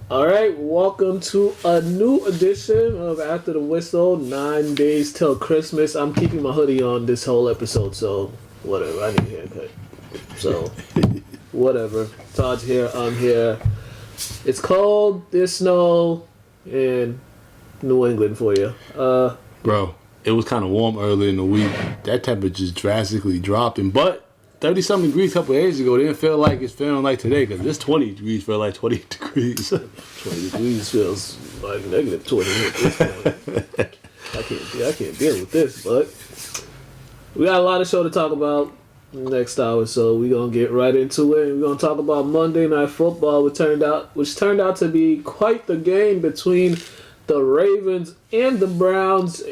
All right, welcome to a new edition of After the Whistle, 9 days till Christmas. I'm keeping my hoodie on this whole episode, so whatever. I need a haircut. So, whatever. Todd's here, I'm here. It's cold, there's snow in New England for you. Bro, it was kind of warm earlier in the week. That temperature drastically dropping, but 30-something degrees a couple of days ago, it didn't feel like it's feeling like today, because this 20 degrees feel like 20 degrees. 20 degrees feels like negative 20 at this point. I can't deal with this, but we got a lot of show to talk about next hour, so we're going to get right into it. We're going to talk about Monday Night Football, which turned out to be quite the game between the Ravens and the Browns.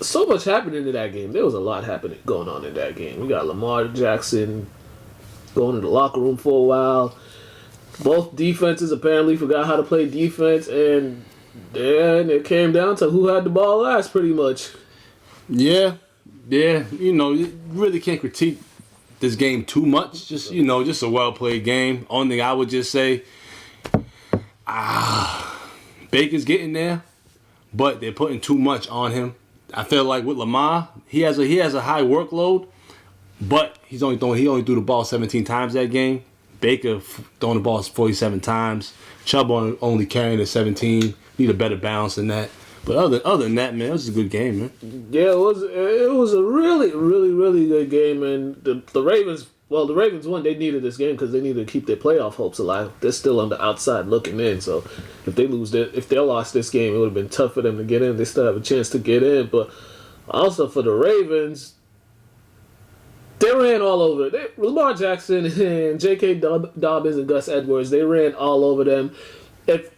So much happened in that game. There was a lot going on in that game. We got Lamar Jackson going to the locker room for a while. Both defenses apparently forgot how to play defense, and then it came down to who had the ball last, pretty much. Yeah. You really can't critique this game too much. Just a well-played game. Only thing I would just say, Baker's getting there, but they're putting too much on him. I feel like with Lamar, he has a high workload, but he only threw the ball 17 times that game. Baker throwing the ball 47 times. Chubb only carrying the 17. Need a better balance than that. But other than that, man, it was a good game, man. Yeah, it was a really, really, really good game, and the Ravens. Well, the Ravens won. They needed this game because they needed to keep their playoff hopes alive. They're still on the outside looking in. So if they lost this game, it would have been tough for them to get in. They still have a chance to get in. But also for the Ravens, they ran all over. Lamar Jackson and J.K. Dobbins and Gus Edwards, they ran all over them. If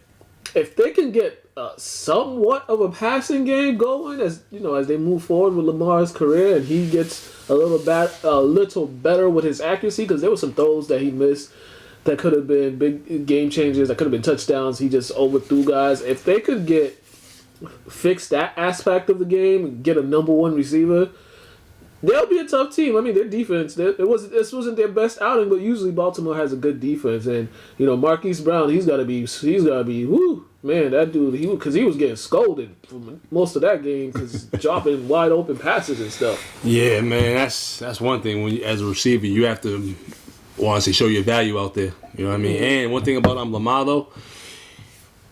they can get somewhat of a passing game going, as they move forward with Lamar's career, and he gets a little better with his accuracy, because there were some throws that he missed that could have been big game changers, that could have been touchdowns. He just overthrew guys. If they could fix that aspect of the game and get a number one receiver, they'll be a tough team. I mean, their defense, this wasn't their best outing, but usually Baltimore has a good defense. And, Marquise Brown, he's got to be, whoo, man, that dude, because he was getting scolded for most of that game because dropping wide open passes and stuff. Yeah, man, that's one thing. When as a receiver, you have to, show your value out there. You know what I mean? And one thing about Lamar, though,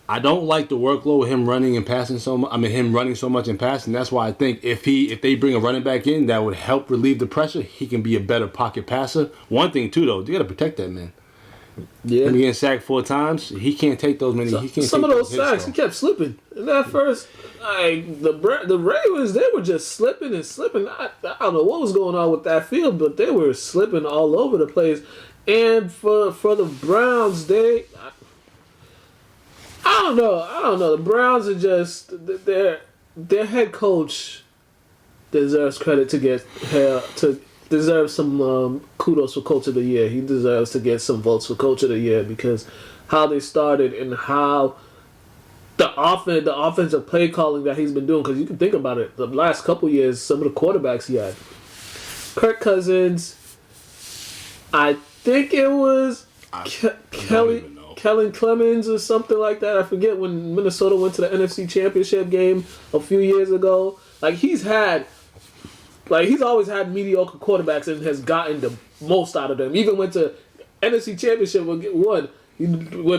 I don't like the workload with him running and passing so much. I mean, him running so much and passing. That's why I think if they bring a running back in, that would help relieve the pressure. He can be a better pocket passer. One thing too, though, you got to protect that man. Yeah, when he getting sacked 4 times, he can't take those many. Some of those sacks, he kept slipping. And at first, the Ravens, they were just slipping and slipping. I don't know what was going on with that field, but they were slipping all over the place. And for the Browns, I don't know. The Browns are just their head coach deserves credit deserves some kudos for Coach of the Year. He deserves to get some votes for Coach of the Year because how they started and how the offensive play calling that he's been doing. Because you can think about it, the last couple years, some of the quarterbacks he had, Kirk Cousins, I think it was Kellen Clemens or something like that. I forget when Minnesota went to the NFC Championship game a few years ago. He's always had mediocre quarterbacks and has gotten the most out of them. Even went to NFC Championship with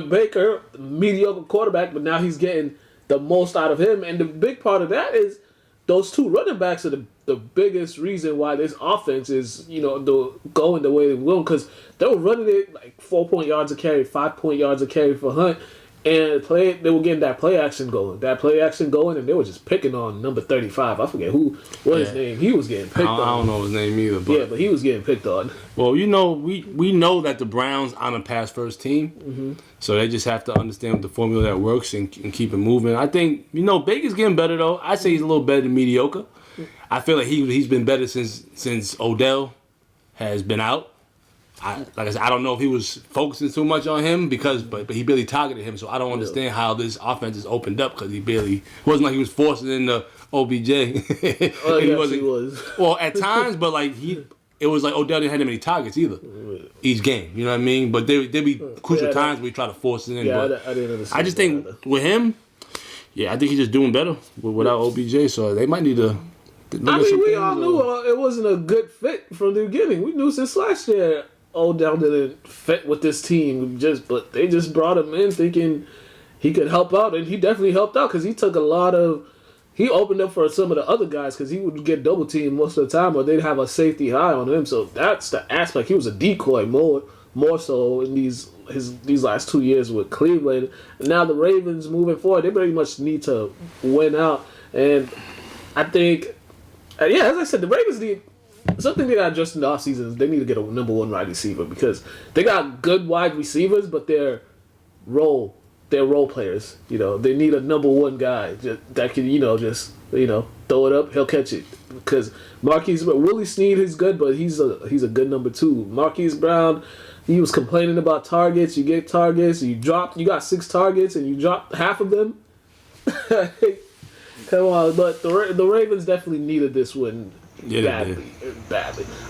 Baker, mediocre quarterback, but now he's getting the most out of him. And the big part of that is those 2 running backs are the biggest reason why this offense is, going the way they will, because they were running it 4-point yards a carry, 5-point yards a carry for Hunt, and they were getting that play action going, and they were just picking on number 35. I forget his name. He was getting picked on. I don't know his name either. But he was getting picked on. Well, we know that the Browns aren't a pass-first team, so they just have to understand the formula that works and keep it moving. I think, Baker's getting better, though. I'd say he's a little better than mediocre. I feel like he's been better since Odell has been out. Like I said, I don't know if he was focusing too much on him but he barely targeted him, so I don't understand how this offense is opened up because it wasn't like he was forcing in the OBJ. He was. Well, at times, but it was like Odell didn't have that many targets either. each game. You know what I mean? But there be crucial times where we try to force it in. Yeah, but I didn't understand. I just think with him, I think he's just doing better without OBJ. So they might need to. We all knew it wasn't a good fit from the beginning. We knew since last year Odell didn't fit with this team. But they just brought him in thinking he could help out, and he definitely helped out because he took a lot of. He opened up for some of the other guys because he would get double teamed most of the time, or they'd have a safety high on him. So that's the aspect. He was a decoy more so in these last 2 years with Cleveland. And now the Ravens moving forward, they pretty much need to win out. And I think, as I said, the Ravens need something they got just in the offseason is they need to get a number one wide receiver because they got good wide receivers, but they're role players. They need a number one guy that can, throw it up, he'll catch it. Because Willie Snead is good, but he's a good number two. Marquise Brown, he was complaining about targets. You get targets, you got 6 targets, and you dropped half of them. Come on, but the Ravens definitely needed this win badly.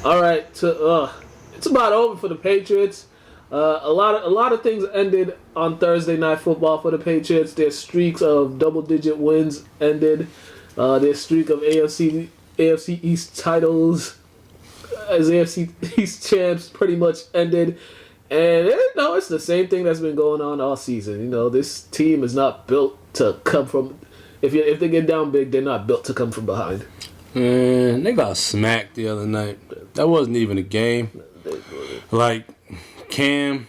All right, it's about over for the Patriots. A lot of things ended on Thursday Night Football for the Patriots. Their streaks of double-digit wins ended. Their streak of AFC East titles as AFC East champs pretty much ended. And it's the same thing that's been going on all season. This team is not built to come from. If they get down big, they're not built to come from behind. Man, they got smacked the other night. That wasn't even a game. Like. Cam,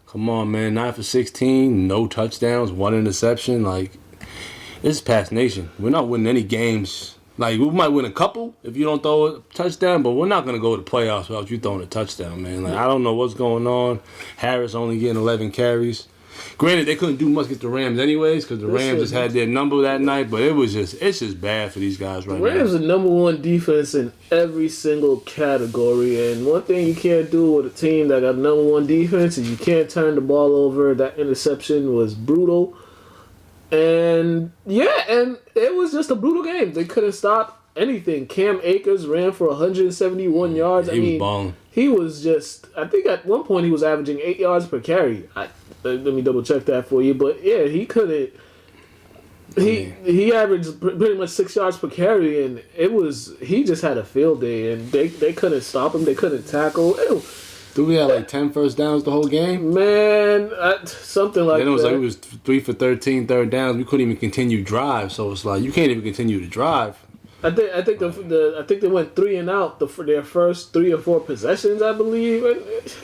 come on, man. 9 for 16, no touchdowns, 1 interception. Like, this is Past Nation. We're not winning any games. Like, we might win a couple if you don't throw a touchdown, but we're not going to go to the playoffs without you throwing a touchdown, man. Like, I don't know what's going on. Harris only getting 11 carries. Granted, they couldn't do much against the Rams anyways because the Rams just had their number that night, but it's just bad for these guys right now. The Rams are number one defense in every single category, and one thing you can't do with a team that got number one defense is you can't turn the ball over. That interception was brutal. And it was just a brutal game. They couldn't stop anything. Cam Akers ran for 171 yards. He was balling. He was just, I think at one point he was averaging 8 yards per carry. Let me double check that for you. But yeah, he couldn't. He averaged pretty much 6 yards per carry, and he just had a field day, and they couldn't stop him. They couldn't tackle. Did we have like 10 first downs the whole game? Man, something like that. Then it was like it was 3 for 13 third downs. We couldn't even continue drive, so it's like you can't even continue to drive. I think they went 3 and out for their first 3 or 4 possessions, I believe. And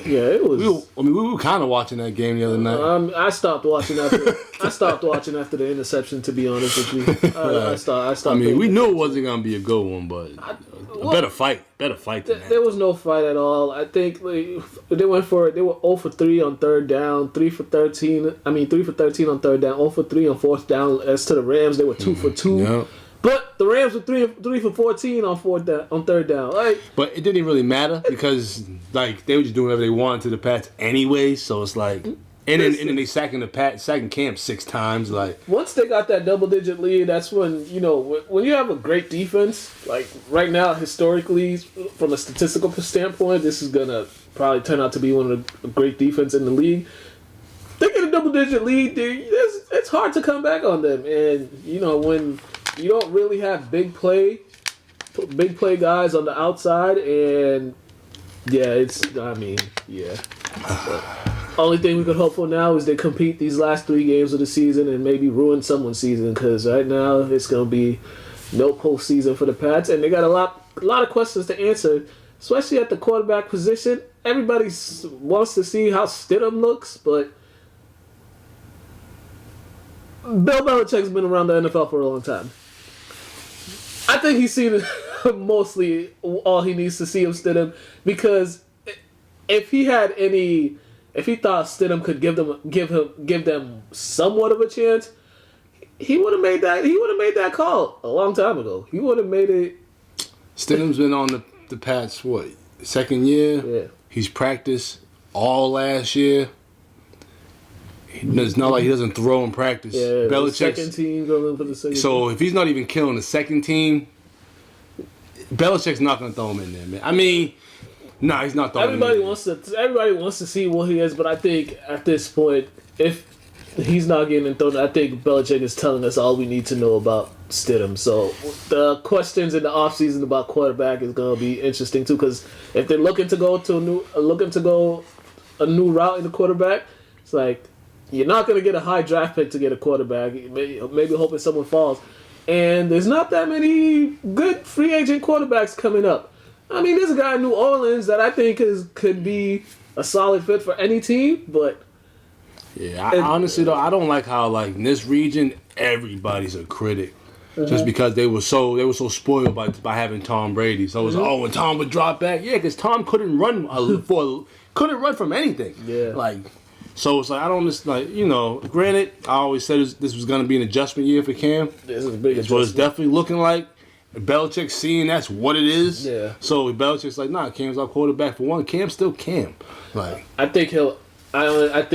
it was. We were kind of watching that game the other night. I stopped watching after the interception. To be honest with you, I stopped. I mean, we knew it wasn't gonna be a good one, but a better fight than that. There was no fight at all. I think they went for it. They were 0 for 3 on third down, 3 for 13. 3 for 13 on third down, 0 for 3 on fourth down. As to the Rams, they were 2 for 2. Yeah. But the Rams were 3 for 14 on third down. But it didn't really matter because they were just doing whatever they wanted to the Pats anyway. So it's like, and then they sacking Camp 6 times. Like once they got that double-digit lead, that's when when you have a great defense. Like right now, historically, from a statistical standpoint, this is gonna probably turn out to be one of the great defense in the league. They get a double-digit lead, it's hard to come back on them. And when you don't really have big play guys on the outside, and only thing we could hope for now is they compete these last 3 games of the season and maybe ruin someone's season, because right now it's going to be no postseason for the Pats, and they got a lot of questions to answer, especially at the quarterback position. Everybody wants to see how Stidham looks, but Bill Belichick's been around the NFL for a long time. I think he's seen mostly all he needs to see of Stidham, because if he thought Stidham could give them somewhat of a chance, he would have made that call a long time ago. He would have made it. Stidham's been on the Pats second year. Yeah. He's practiced all last year. It's not like he doesn't throw in practice. Yeah, Belichick's second team going for the second. So if he's not even killing the second team, Belichick's not going to throw him in there, man. I mean, Nah, he's not throwing. Everybody wants to see what he is, but I think at this point, if he's not getting thrown, I think Belichick is telling us all we need to know about Stidham. So the questions in the offseason about quarterback is going to be interesting too, because if they're looking to go a new route in the quarterback, it's like you're not going to get a high draft pick to get a quarterback. Maybe hoping someone falls, and there's not that many good free agent quarterbacks coming up. I mean, there's a guy in New Orleans that I think could be a solid fit for any team, but. Yeah, honestly though, I don't like how like in this region everybody's a critic, just because they were so spoiled by having Tom Brady. So it was and Tom would drop back, because Tom couldn't run from anything. Yeah, like so it's like I don't just like Granted, I always said this was gonna be an adjustment year for Cam. This is a big adjustment. What it's definitely looking like. Belichick seeing that's what it is. Yeah. So Belichick's like, nah, Cam's our quarterback for one. Cam's still Cam. Like I think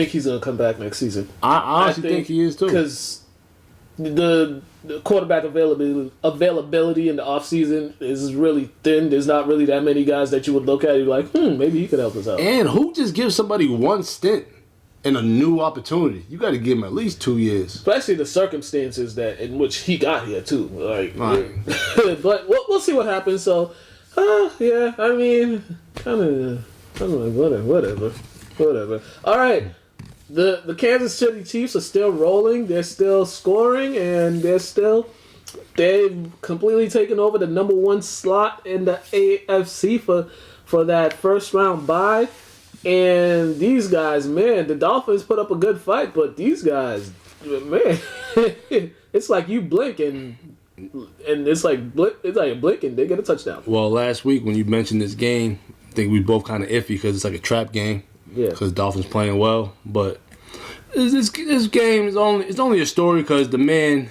he's gonna come back next season. I honestly think he is too. Because the quarterback availability in the offseason is really thin. There's not really that many guys that you would look at and be like, maybe he could help us out. And who just gives somebody one stint in a new opportunity? You got to give him at least 2 years. Especially the circumstances in which he got here too. Like, right. But we'll see what happens. So, yeah, I mean, kind of whatever. All right. The Kansas City Chiefs are still rolling. They're still scoring, and they've completely taken over the number 1 slot in the AFC for that first round bye. And these guys, man, the Dolphins put up a good fight, but these guys, man, it's like you blink and it's like a blink and they get a touchdown. Well, last week when you mentioned this game, I think we both kind of iffy because it's like a trap game. Yeah. Because Dolphins playing well, but this game is only a story because the man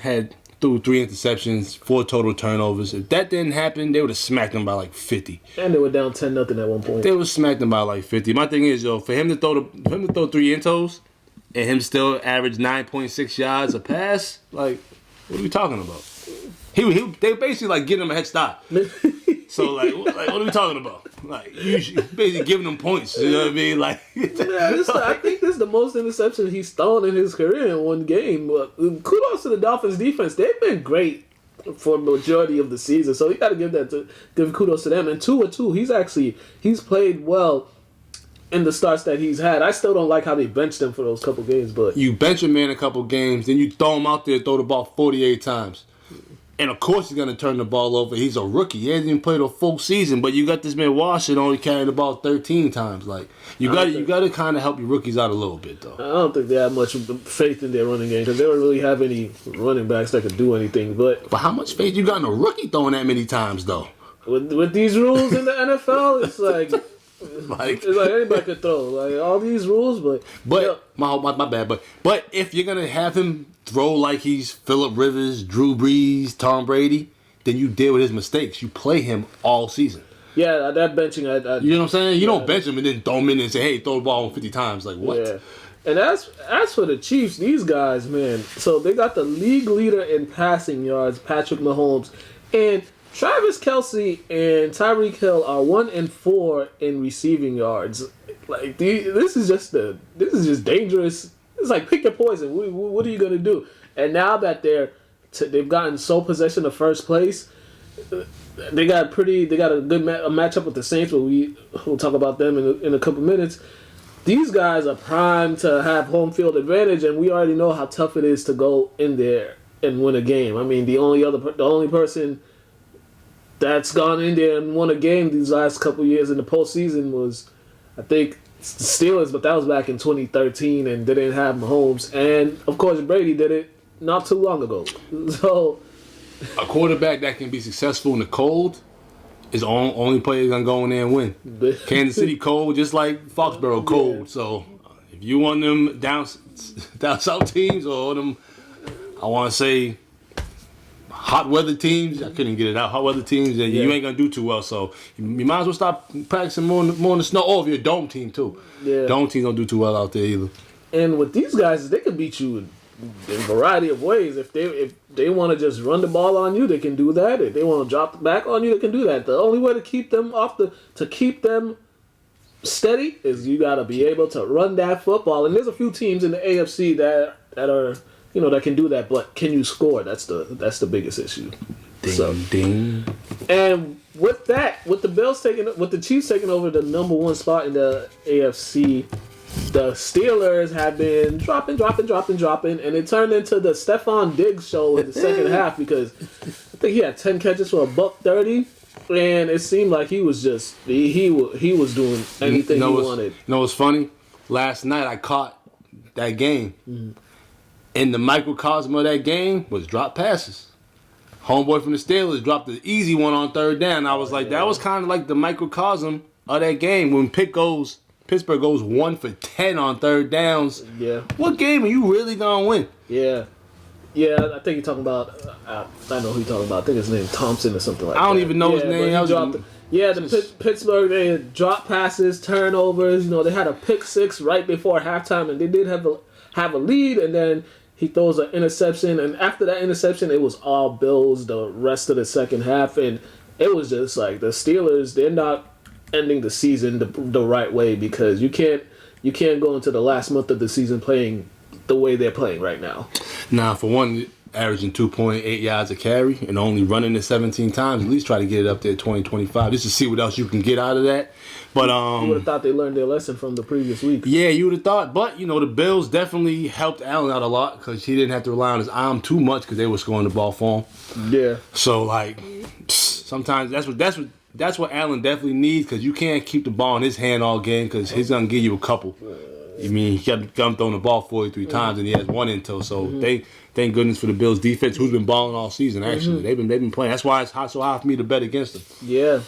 threw 3 interceptions, 4 total turnovers. If that didn't happen, they would have smacked them by like 50. And they were down 10-0 at one point. They would smack them by like 50. My thing is, for him to throw 3 intos and him still average 9.6 yards a pass, like, what are we talking about? They basically like getting him a head start. So like what are we talking about? Like you basically giving them points. You know what I mean? Like I think this is the most interceptions he's thrown in his career in one game. But kudos to the Dolphins defense. They've been great for the majority of the season. So you got to give kudos to them. And 2-2, he's played well in the starts that he's had. I still don't like how they benched him for those couple games. But you bench a man a couple games, then you throw him out there, throw the ball 48 times. And of course he's gonna turn the ball over. He's a rookie. He hasn't even played a full season, but you got this man Washington only carrying the ball 13 times. Like you got to kind of help your rookies out a little bit, though. I don't think they have much faith in their running game because they don't really have any running backs that can do anything. But how much faith you got in a rookie throwing that many times, though? With these rules in the NFL, it's like anybody could throw. Like all these rules, but my bad. But if you're gonna have him throw like he's Phillip Rivers, Drew Brees, Tom Brady, then you deal with his mistakes. You play him all season. Yeah, that benching, you know what I'm saying? You don't bench him and then throw him in and say, "Hey, throw the ball 50 times." Like what? Yeah. And as for the Chiefs, these guys, man. So they got the league leader in passing yards, Patrick Mahomes, and Travis Kelce and Tyreek Hill are 1-4 in receiving yards. Like this is just dangerous. It's like pick your poison. What are you gonna do? And now that they've gotten sole possession of first place, they got a good matchup with the Saints. But we'll talk about them in a couple minutes. These guys are primed to have home field advantage, and we already know how tough it is to go in there and win a game. I mean, the only person that's gone in there and won a game these last couple years in the postseason was, I think, the Steelers, but that was back in 2013, and they didn't have Mahomes. And, of course, Brady did it not too long ago. So a quarterback that can be successful in the cold is the only player going to go in there and win. Kansas City cold, just like Foxborough cold. Yeah. So if you want them down south teams or them, I want to say, hot weather teams, I couldn't get it out. Hot weather teams, and you ain't gonna do too well. So you might as well stop practicing more in the snow. Or if you're a dome team too, dome teams don't do too well out there either. And with these guys, they can beat you in a variety of ways. If they want to just run the ball on you, they can do that. If they want to drop back on you, they can do that. The only way to keep them steady is you got to be able to run that football. And there's a few teams in the AFC that are that can do that, but can you score? That's the biggest issue. Ding. And with the Chiefs taking over the number one spot in the AFC, the Steelers have been dropping, and it turned into the Stephon Diggs show in the second half because I think he had 10 catches for $130, and it seemed like he was just he was doing anything he wanted. You know what's funny? Last night I caught that game, and the microcosm of that game was drop passes. Homeboy from the Steelers dropped the easy one on third down. I was like, that was kind of like the microcosm of that game when Pittsburgh goes 1 for 10 on third downs. Yeah. What game are you really gonna win? Yeah. I think you're talking about. I know who you're talking about. I think his name Thompson or something like that. I don't even know his name. Pittsburgh, they dropped passes, turnovers. They had a pick six right before halftime, and they did have a lead, and then he throws an interception, and after that interception, it was all Bills the rest of the second half, and it was just like the Steelers, they're not ending the season the right way because you can't go into the last month of the season playing the way they're playing right now. Now, for one, averaging 2.8 yards a carry and only running it 17 times, at least try to get it up there 20-25 just to see what else you can get out of that. But you would have thought they learned their lesson from the previous week. Yeah, you would have thought. But, the Bills definitely helped Allen out a lot because he didn't have to rely on his arm too much because they were scoring the ball for him. Yeah. So, sometimes that's what Allen definitely needs because you can't keep the ball in his hand all game because he's going to give you a couple. I mean, he got thrown the ball 43 times and he has one intel. So, thank goodness for the Bills defense, who's been balling all season, actually. They've been playing. That's why it's so hard for me to bet against them. Yeah,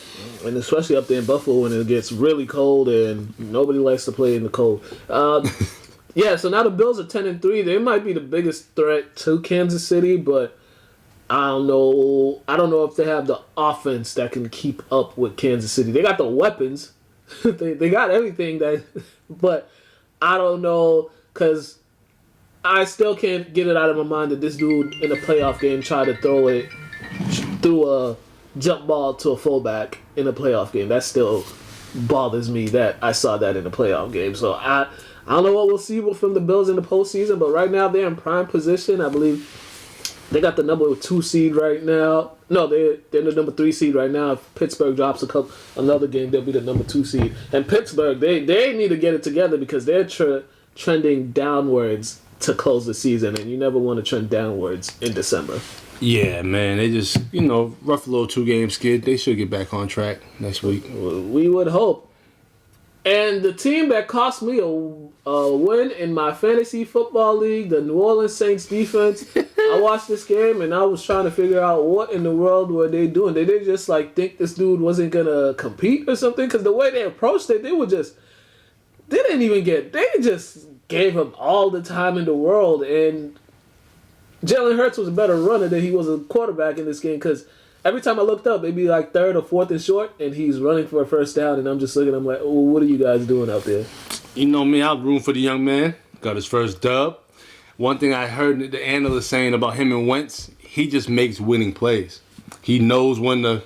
and especially up there in Buffalo when it gets really cold and nobody likes to play in the cold. So now the Bills are 10-3. They might be the biggest threat to Kansas City, but I don't know if they have the offense that can keep up with Kansas City. They got the weapons. they got everything but I don't know because I still can't get it out of my mind that this dude in a playoff game tried to throw a jump ball to a fullback in a playoff game. That still bothers me that I saw that in a playoff game. So I don't know what we'll see from the Bills in the postseason, but right now they're in prime position. I believe they got the number 2 seed right now. No, they're the number 3 seed right now. If Pittsburgh drops another game, they'll be the number 2 seed. And Pittsburgh, they need to get it together because they're trending downwards to close the season, and you never want to trend downwards in December. Yeah, man. They just, rough little 2-game skid. They should get back on track next week. We would hope. And the team that cost me a win in my fantasy football league, the New Orleans Saints defense, I watched this game and I was trying to figure out what in the world were they doing. Did they just think this dude wasn't going to compete or something? Because the way they approached it, they just gave him all the time in the world. And Jalen Hurts was a better runner than he was a quarterback in this game because every time I looked up, it'd be like 3rd or 4th and short, and he's running for a first down, and I'm just looking, I'm like, oh, what are you guys doing out there? You know me, I was rooting for the young man. Got his first dub. One thing I heard the analyst saying about him and Wentz, he just makes winning plays. He knows when to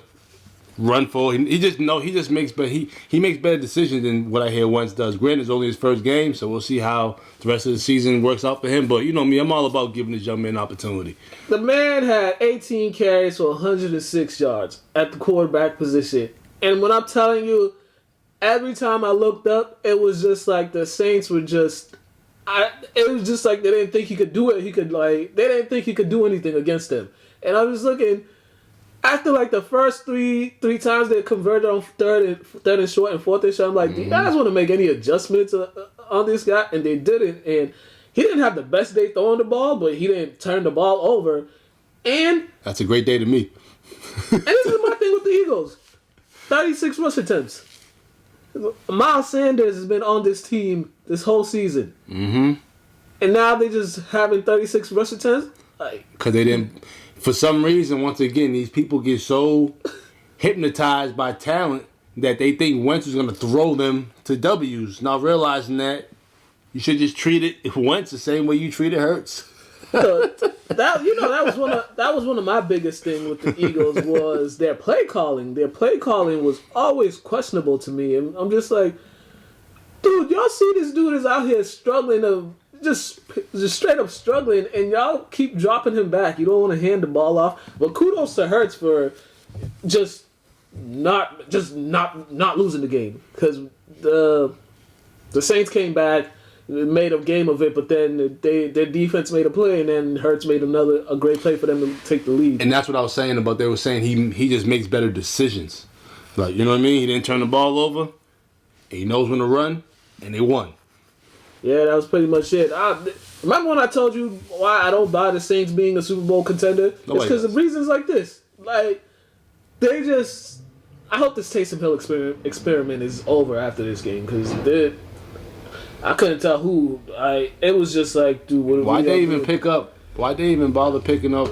run for. He makes better decisions than what I hear Wentz does. Granted, it's only his first game, so we'll see how the rest of the season works out for him. But you know me, I'm all about giving this young man an opportunity. The man had 18 carries for 106 yards at the quarterback position. And when I'm telling you, every time I looked up, it was just like the Saints were just... it was just like they didn't think he could do it. They didn't think he could do anything against them. And I was looking... After the first three times they converted on third and short and 4th and short, I'm like, do you guys want to make any adjustments on this guy? And they didn't. And he didn't have the best day throwing the ball, but he didn't turn the ball over. And that's a great day to me. And this is my thing with the Eagles: 36 rush attempts. Miles Sanders has been on this team this whole season, and now they just having 36 rush attempts. Because they didn't. For some reason, once again, these people get so hypnotized by talent that they think Wentz is going to throw them to W's. Not realizing that you should just treat it Wentz the same way you treated Hurts. That was one of my biggest things with the Eagles was their play calling. Their play calling was always questionable to me, and I'm just like, Dude, y'all see this dude is out here struggling to just straight up struggling, and y'all keep dropping him back. You don't want to hand the ball off. But kudos to Hurts for just not losing the game, because the Saints came back, made a game of it, but then their defense made a play, and then Hurts made a great play for them to take the lead. And that's what I was saying about, they were saying he just makes better decisions. Like, you know what I mean? He didn't turn the ball over. He knows when to run, and they won. Yeah, that was pretty much it. Remember when I told you why I don't buy the Saints being a Super Bowl contender? It's because of reasons like this. Like, they just... I hope this Taysom Hill experiment is over after this game, because I couldn't tell who. It was just like, dude, why'd they even bother picking up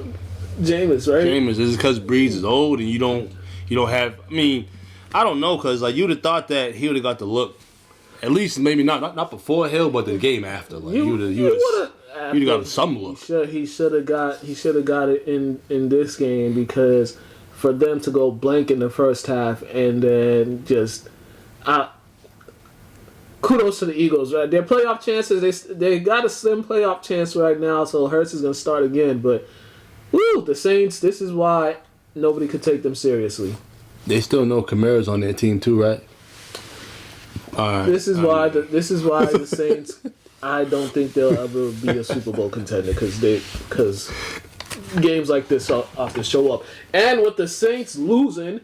Jameis, right? Jameis? Is it because Breeze is old and you don't have... I mean, I don't know, because like, you'd have thought that he would have got the look. At least maybe not before Hill, but the game after. Like, you'd have got some look. He should have got it in this game, because for them to go blank in the first half and then just kudos to the Eagles, right? Their playoff chances, they got a slim playoff chance right now, so Hurts is gonna start again. But the Saints, this is why nobody could take them seriously. They still know Kamara's on their team too, right? This is why the Saints, I don't think they'll ever be a Super Bowl contender, because games like this often show up. And with the Saints losing,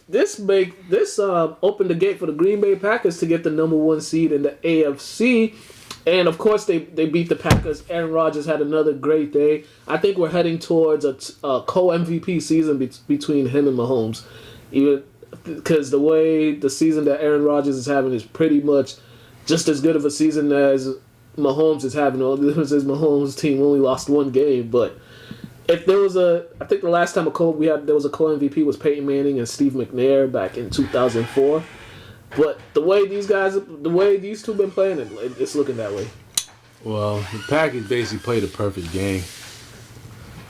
this opened the gate for the Green Bay Packers to get the number 1 seed in the AFC. And of course they beat the Packers. Aaron Rodgers had another great day. I think we're heading towards a co-MVP season between him and Mahomes. Even because the way the season that Aaron Rodgers is having is pretty much just as good of a season as Mahomes is having. All the difference is Mahomes' team only lost 1 game. But if there was I think the last time there was a co-MVP was Peyton Manning and Steve McNair back in 2004. But the way these two have been playing, it's looking that way. Well, the Packers basically played a perfect game.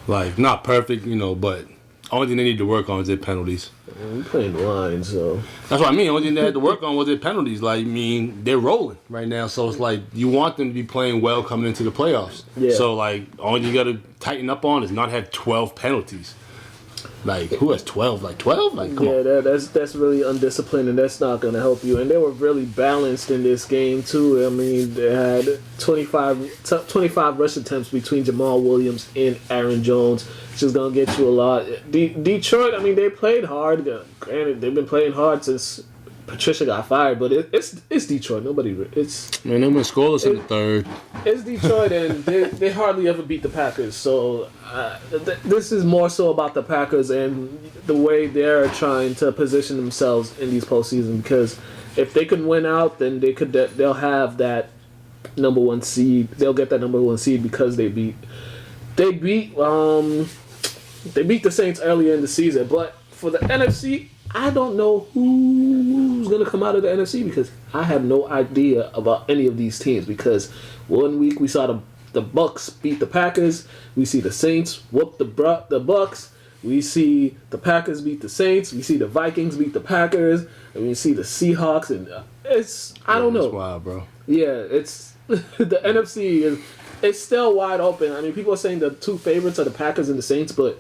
Like, not perfect, but only thing they need to work on is their penalties. We playing the line, so that's what I mean. Only thing they had to work on was their penalties. Like, I mean, they're rolling right now, so it's like you want them to be playing well coming into the playoffs. Yeah. So like, all you got to tighten up on is not have 12 penalties. Like, who has 12? Like 12? Like, come on. Yeah, that's really undisciplined, and that's not going to help you. And they were really balanced in this game too. I mean, they had 25 rush attempts between Jamal Williams and Aaron Jones, which is going to get you a lot. Detroit, I mean, they played hard. Granted, they've been playing hard since Patricia got fired, but it's Detroit. They went scoreless in the third. It's Detroit, and they hardly ever beat the Packers. So this is more so about the Packers and the way they're trying to position themselves in these postseason. Because if they can win out, then they'll have that number 1 seed. They'll get that number 1 seed because they beat the Saints earlier in the season. But for the NFC, I don't know who's going to come out of the NFC, because I have no idea about any of these teams. Because 1 week we saw the Bucks beat the Packers. We see the Saints whoop the Bucks. We see the Packers beat the Saints. We see the Vikings beat the Packers. And we see the Seahawks. And I don't know. It's wild, bro. Yeah, it's the NFC it's still wide open. I mean, people are saying the 2 favorites are the Packers and the Saints, but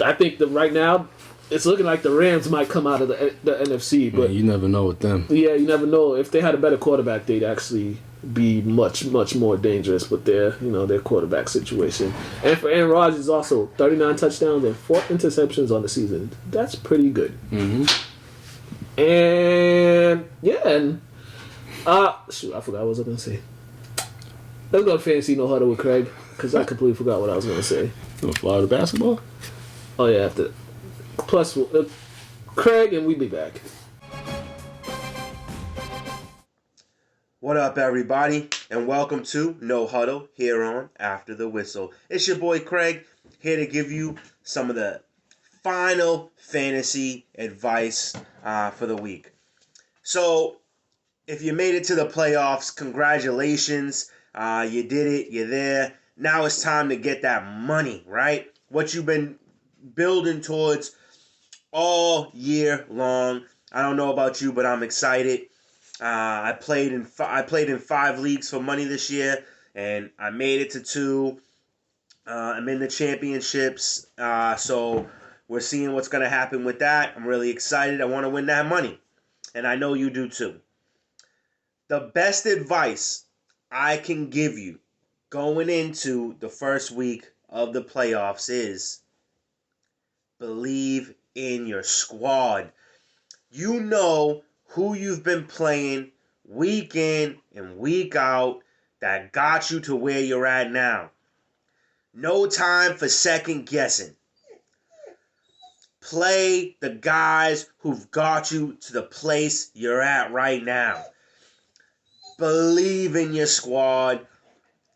I think that right now it's looking like the Rams might come out of the NFC. But you never know with them. Yeah, you never know. If they had a better quarterback, they'd actually be much, much more dangerous with their quarterback situation. And for Aaron Rodgers, also 39 touchdowns and 4 interceptions on the season. That's pretty good. Mm-hmm. And I forgot what I was going to say. Let's go to Fantasy No Huddle with Craig, because I completely forgot what I was going to say. Florida basketball? Oh yeah, after. Plus, Craig, and we'll be back. What up, everybody, and welcome to No Huddle here on After the Whistle. It's your boy Craig, here to give you some of the final fantasy advice for the week. So, if you made it to the playoffs, congratulations. You did it. You're there. Now it's time to get that money, right? What you've been building towards all year long. I don't know about you, but I'm excited. I played in 5 leagues for money this year, and I made it to 2. I'm in the championships, so we're seeing what's going to happen with that. I'm really excited. I want to win that money, and I know you do too. The best advice I can give you going into the first week of the playoffs is believe in your squad. You know who you've been playing week in and week out that got you to where you're at now. No time for second guessing. Play the guys who've got you to the place you're at right now. Believe in your squad,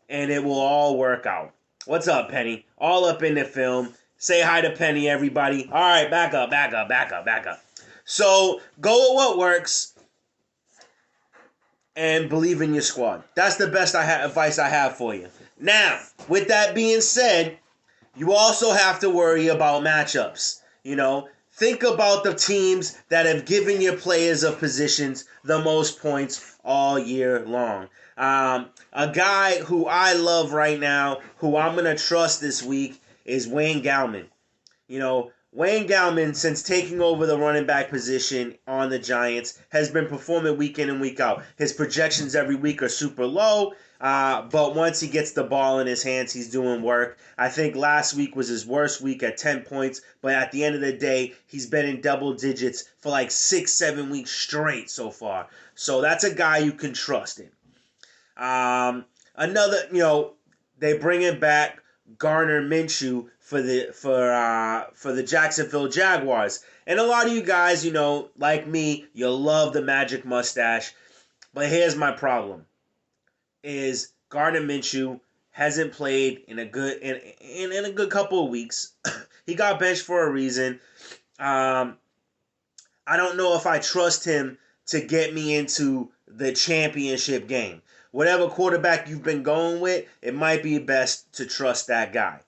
and it will all work out. What's up, Penny? All up in the film. Say hi to Penny, everybody. All right, back up. So, go with what works and believe in your squad. That's the best advice I have for you. Now, with that being said, you also have to worry about matchups. Think about the teams that have given your players of positions the most points all year long. A guy who I love right now, who I'm going to trust this week, is Wayne Gallman. Wayne Gallman, since taking over the running back position on the Giants, has been performing week in and week out. His projections every week are super low, but once he gets the ball in his hands, he's doing work. I think last week was his worst week at 10 points, but at the end of the day, he's been in double digits for like 6-7 weeks straight so far. So that's a guy you can trust in. They bring it back Gardner Minshew for the Jacksonville Jaguars. And a lot of you guys, like me, you love the magic mustache. But here's my problem. Is Gardner Minshew hasn't played in a good couple of weeks. He got benched for a reason. I don't know if I trust him to get me into the championship game. Whatever quarterback you've been going with, it might be best to trust that guy.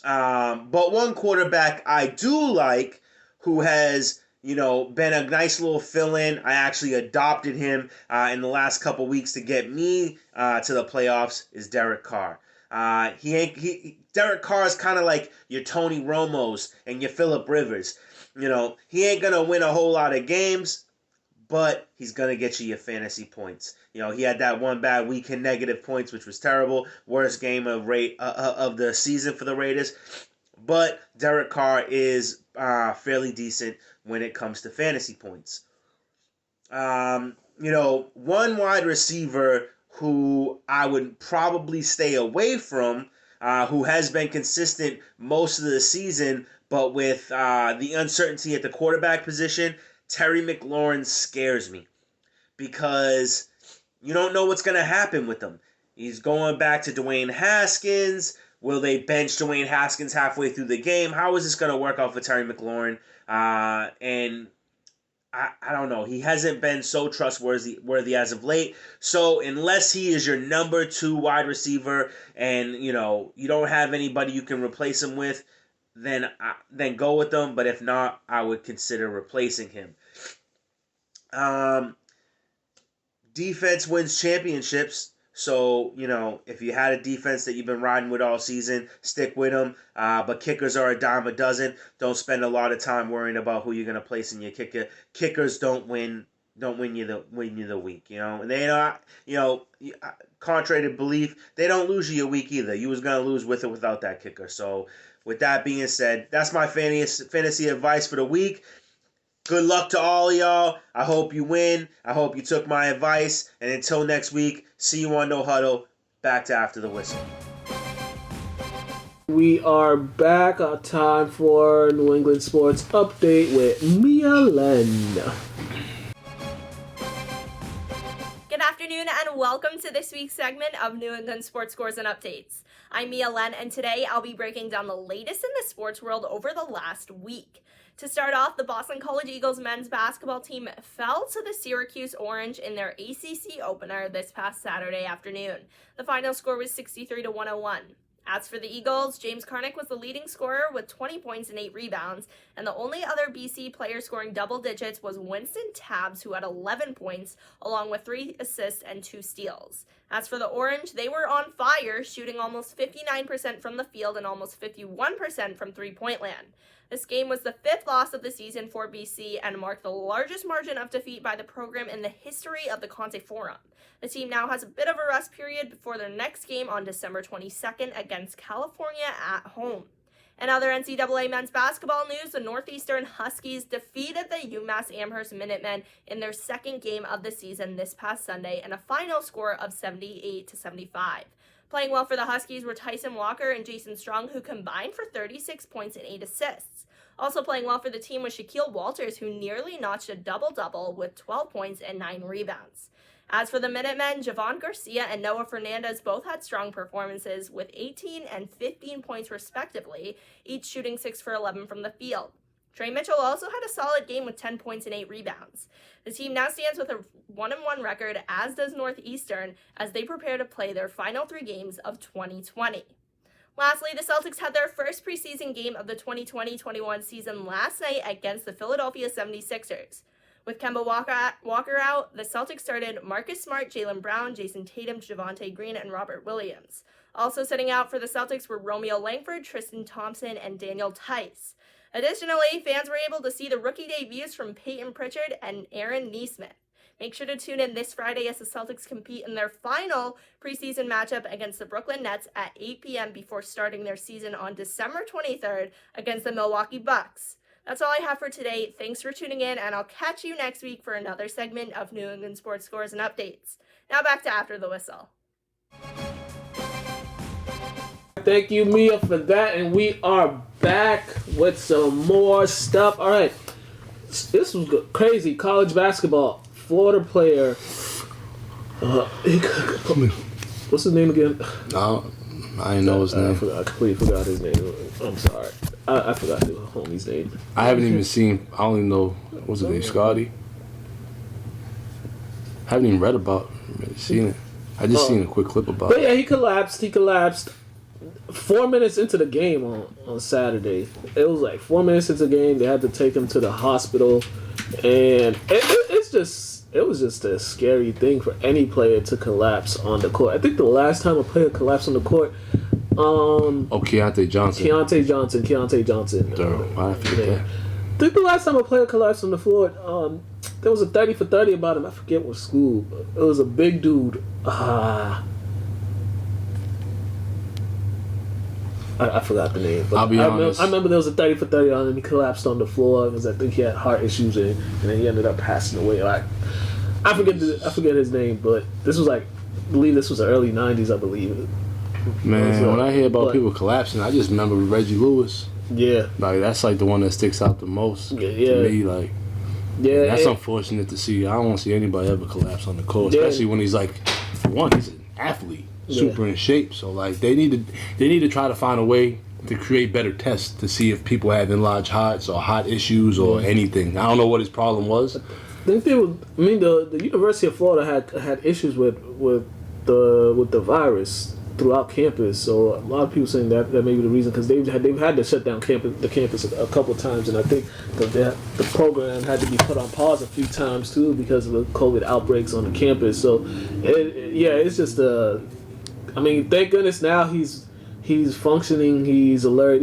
But one quarterback I do like, who has been a nice little fill-in. I actually adopted him in the last couple weeks to get me to the playoffs, is Derek Carr. Derek Carr is kind of like your Tony Romos and your Phillip Rivers. He ain't going to win a whole lot of games, but he's going to get you your fantasy points. He had that one bad week in negative points, which was terrible. Worst game of the season for the Raiders. But Derek Carr is fairly decent when it comes to fantasy points. One wide receiver who I would probably stay away from, who has been consistent most of the season, but with the uncertainty at the quarterback position, Terry McLaurin scares me because you don't know what's going to happen with him. He's going back to Dwayne Haskins. Will they bench Dwayne Haskins halfway through the game? How is this going to work out for Terry McLaurin? And I don't know. He hasn't been so trustworthy as of late. So unless he is your number 2 wide receiver and, you don't have anybody you can replace him with, then go with them. But if not, I would consider replacing him. Defense wins championships. So, if you had a defense that you've been riding with all season, stick with them. But kickers are a dime a dozen. Don't spend a lot of time worrying about who you're going to place in your kicker. Kickers don't win you the week, And they not, contrary to belief, they don't lose you your week either. You was going to lose with or without that kicker. So, with that being said, that's my fantasy advice for the week. Good luck to all of y'all. I hope you win. I hope you took my advice. And until next week, see you on No Huddle. Back to After the Whistle. We are back on time for New England Sports Update with Mia Len. Good afternoon and welcome to this week's segment of New England Sports Scores and Updates. I'm Mia Len, and today I'll be breaking down the latest in the sports world over the last week. To start off, the Boston College Eagles men's basketball team fell to the Syracuse Orange in their ACC opener this past Saturday afternoon. The final score was 63-101. As for the Eagles, James Carnick was the leading scorer with 20 points and 8 rebounds, and the only other BC player scoring double digits was Winston Tabbs, who had 11 points, along with 3 assists and 2 steals. As for the Orange, they were on fire, shooting almost 59% from the field and almost 51% from three-point land. This game was the 5th loss of the season for BC and marked the largest margin of defeat by the program in the history of the Conte Forum. The team now has a bit of a rest period before their next game on December 22nd against California at home. In other NCAA men's basketball news, the Northeastern Huskies defeated the UMass Amherst Minutemen in their second game of the season this past Sunday in a final score of 78-75. Playing well for the Huskies were Tyson Walker and Jason Strong, who combined for 36 points and 8 assists. Also playing well for the team was Shaquille Walters, who nearly notched a double-double with 12 points and 9 rebounds. As for the Minutemen, Javon Garcia and Noah Fernandez both had strong performances with 18 and 15 points respectively, each shooting 6 for 11 from the field. Trey Mitchell also had a solid game with 10 points and 8 rebounds. The team now stands with a 1-1 record, as does Northeastern, as they prepare to play their final 3 games of 2020. Lastly, the Celtics had their first preseason game of the 2020-21 season last night against the Philadelphia 76ers. With Campbell Walker out, the Celtics started Marcus Smart, Jaylen Brown, Jason Tatum, Javonte Green, and Robert Williams. Also sitting out for the Celtics were Romeo Langford, Tristan Thompson, and Daniel Tice. Additionally, fans were able to see the rookie debuts from Peyton Pritchard and Aaron Nesmith. Make sure to tune in this Friday as the Celtics compete in their final preseason matchup against the Brooklyn Nets at 8 p.m. before starting their season on December 23rd against the Milwaukee Bucks. That's all I have for today. Thanks for tuning in, and I'll catch you next week for another segment of New England Sports Scores and Updates. Now back to After the Whistle. Thank you, Mia, for that, and we are back with some more stuff. All right, this was good. Crazy college basketball. Florida player. What's his name again? No, I didn't know his name. I completely forgot his name. I'm sorry. I forgot the homie's name. I haven't even seen. I don't even know. What's his name? Scotty. I haven't even read about. Seen it. I just seen a quick clip about. But yeah, he collapsed. 4 minutes into the game on Saturday. It was like 4 minutes into the game. They had to take him to the hospital, and it was just a scary thing for any player to collapse on the court. I think the last time a player collapsed on the court, Keontae Johnson. Keontae Johnson. I forget that. I think the last time a player collapsed on the floor, there was a 30 for 30 about him. I forget what school. It was a big dude. I forgot the name. But I'll be honest. I remember there was a 30 for 30 on him. He collapsed on the floor. I think he had heart issues, and then he ended up passing away. I forget his name, but this was I believe this was the early 90s, I believe. Man, when I hear about people collapsing, I just remember Reggie Lewis. Yeah. That's the one that sticks out the most to me. Yeah, that's unfortunate to see. I don't want to see anybody ever collapse on the court, especially when he's he's an athlete, super in shape. So they need to try to find a way to create better tests to see if people have enlarged hearts or heart issues or anything. I don't know what his problem was. I think the University of Florida had issues with the virus throughout campus, so a lot of people saying that may be the reason, because they've had to shut down the campus a couple of times, and I think the program had to be put on pause a few times too because of the COVID outbreaks on the campus. So it's just thank goodness now he's functioning, he's alert.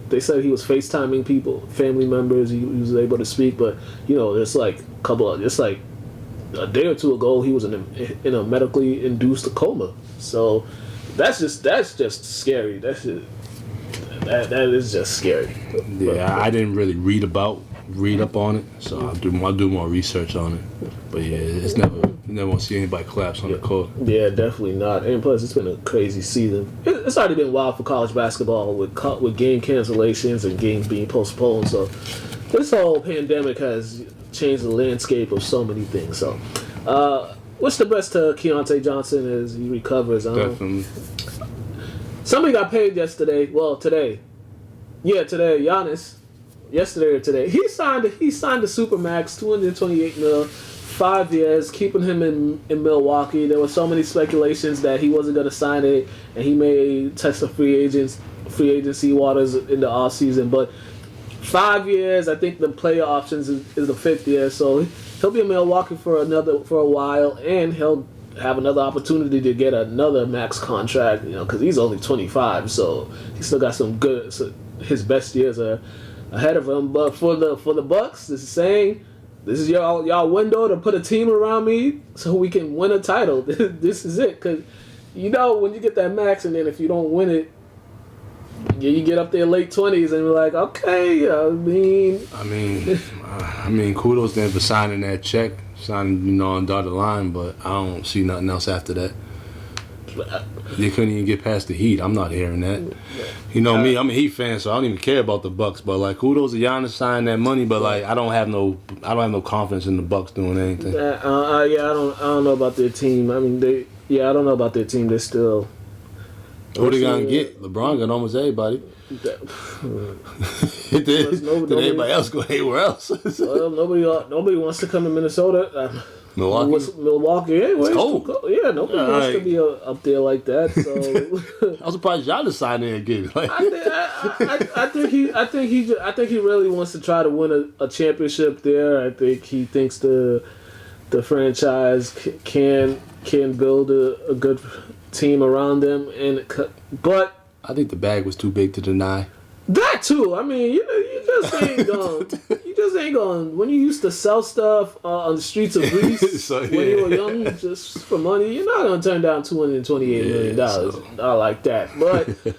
They said he was FaceTiming people, family members. He was able to speak, but it's a day or two ago he was in a medically induced coma. So that's just scary. That is just scary. Yeah, I didn't really read up on it, so I'll do more research on it. But yeah, it's never want to see anybody collapse on the court. Yeah, definitely not. And plus, it's been a crazy season. It's already been wild for college basketball with game cancellations and games being postponed. So this whole pandemic has changed the landscape of so many things. So what's the best to Keontae Johnson as he recovers? Definitely. Somebody got paid yesterday. Well, today. Yeah, today. Giannis. Yesterday or today. He signed the Supermax, $228 million, 5 years, keeping him in Milwaukee. There were so many speculations that he wasn't going to sign it, and he may test the free agency waters in the off season. But 5 years, I think the player options is the 5th year, so he'll be in Milwaukee for a while, and he'll have another opportunity to get another max contract. Because he's only 25, so he's still got some good. So his best years are ahead of him. But for the Bucks, this is saying, this is y'all window to put a team around me so we can win a title. This is it, because when you get that max, and then if you don't win it, you get up there late 20s, and you're like, okay, I mean, kudos to him for signing that check, signing on dotted line, but I don't see nothing else after that. They couldn't even get past the Heat. I'm not hearing that. Me, I'm a Heat fan, so I don't even care about the Bucks. But like, kudos to Giannis signing that money. But like, I don't have no confidence in the Bucks doing anything. I don't know about their team. I mean, I don't know about their team. They're still. Who they gonna get? LeBron got almost everybody. Did everybody else go anywhere else? Well, nobody wants to come to Minnesota. Milwaukee anyway. It's cold. Yeah, nobody wants to be up there like that. So I was surprised Giannis signed in again. I think he really wants to try to win a championship there. I think he thinks the franchise can build a good team around them, but I think the bag was too big to deny. That too. I mean, you just ain't going. You just ain't going. When you used to sell stuff on the streets of Greece when you were young, just for money, you're not gonna turn down $228 million. Not like that. But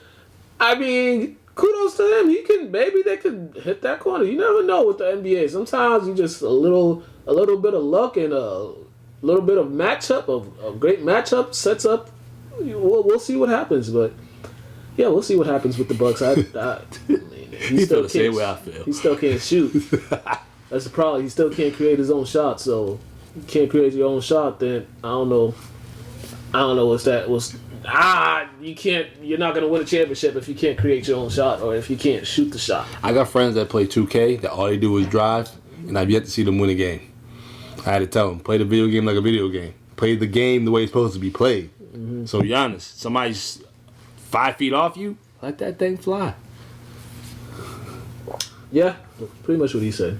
I mean, kudos to them. Maybe they could hit that corner. You never know with the NBA. Sometimes you just a little bit of luck and a little bit of matchup, a great matchup sets up. We'll see what happens, but yeah, we'll see what happens with the Bucks. I mean, he still the same way I feel. He still can't shoot. That's the problem. He still can't create his own shot. So, you can't create your own shot. Then I don't know. You can't. You're not gonna win a championship if you can't create your own shot or if you can't shoot the shot. I got friends that play 2K that all they do is drive, and I've yet to see them win a game. I had to tell them, play the video game like a video game. Play the game the way it's supposed to be played. Mm-hmm. So Giannis, somebody's 5 feet off you, let that thing fly. Yeah, pretty much what he said.